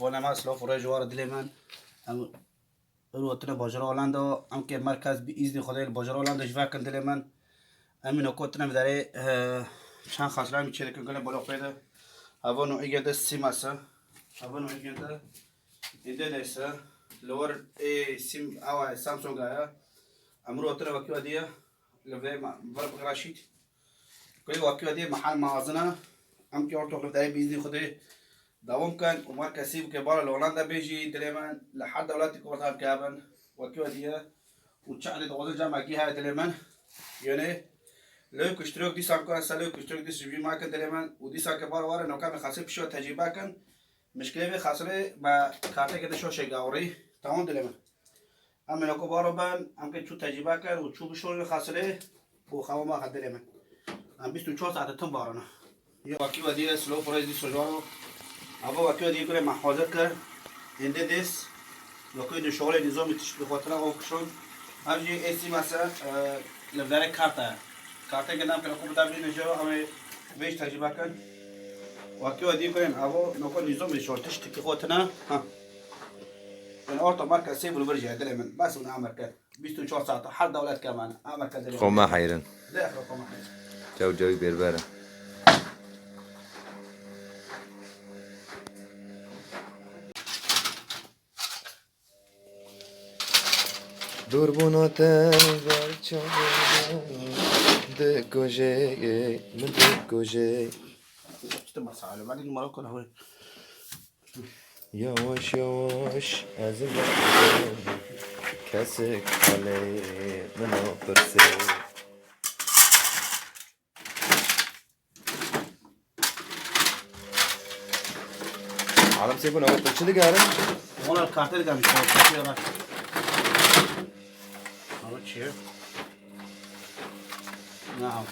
وانا ما اسلو فرای جوار دل من ام روتنا باجر هولندا ام که مرکز به ایزن خدای باجر هولندا جوا کن دل من امین کوتنا بداره شان خاطرم میچره کنه بالا پیدا هوا نوعی ده سیماسه هوا نوعی ده اینده نیسته لور سیم او سامسونگ آیا امرو روتنا وکی ودیه لبه ورق راشید كل وقت دي محل مغازنا ام كي اورتو بداي باذن خدي دوام كان ومار كسيب كبار لهولندا بيجي دليمان لحد دولتي كورتال كابن وكيو دي وتشعل دوزل جامعه كي هاي دليمان يعني لو كشتروك دي ساكو سالو كشتروك دي سبي ما كان دليمان ودي ساكو بار ورا نو كان خاصه بشو تجربه كان مشكله خاصه ما كارته كده شو شي غاوري تمام دليمان ام نو كبار بان ام كي شو تجربه كان وشو بشو خاصه وخاو ما خد دليمان ام 24 ساعت تم بارنا یه واقعی ودیه سلو پرایز دی سوجارو ابا واقعی ودیه کنه محاضر کرد اینده دست واقعی دو شغل نظامی تشبیه خاطره آوکشون همجی ایسی مثلا لبداره کارته که نام کنه خوب دابی نجارو همه بیش تجربه کن واقعی ودیه کنه ابا نکن نظامی شورتش تکی خاطره ها این آرتا مرکز سی بلو برجه دل من بس اون عمر کرد 24 ساعت هر دولت کمان عمر کرد خب ما حیران لا خب ما حیران جوی بربره دربونات ده گوشه من ده گوشه یواش یواش از این کسی کاله منو پرسه عالم سيبون أول تلشي دي قارن والله الكارتة اللي قام يشتغل هذا شيء نعم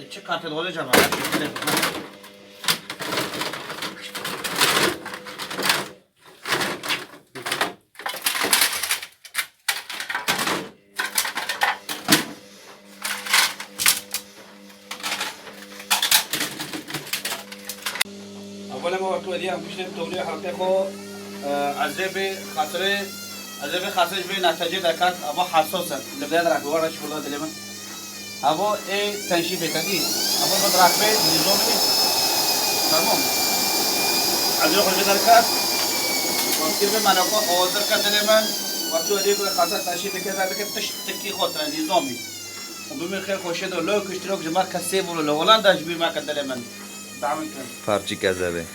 تشي كارتة الغولة جماعة اولا ما وقت ودی هم میشه تولی حلقه خو عذاب خاطره به نتیجه دکات اما حساسه لبدا در اخبارش ولا دلمن اما ای تنشی بتدی اما ما در اخبار نظامی تمام عذاب خو دکات وقتی به مناقه آذر کدلمن وقت ودی کو خاطر تنشی بکرد که تشتکی خاطر نظامی و بمن خیر خوشه دو لو کشتروک جمع کسی بولو هولندا جبی ما کدلمن پارچی کذبه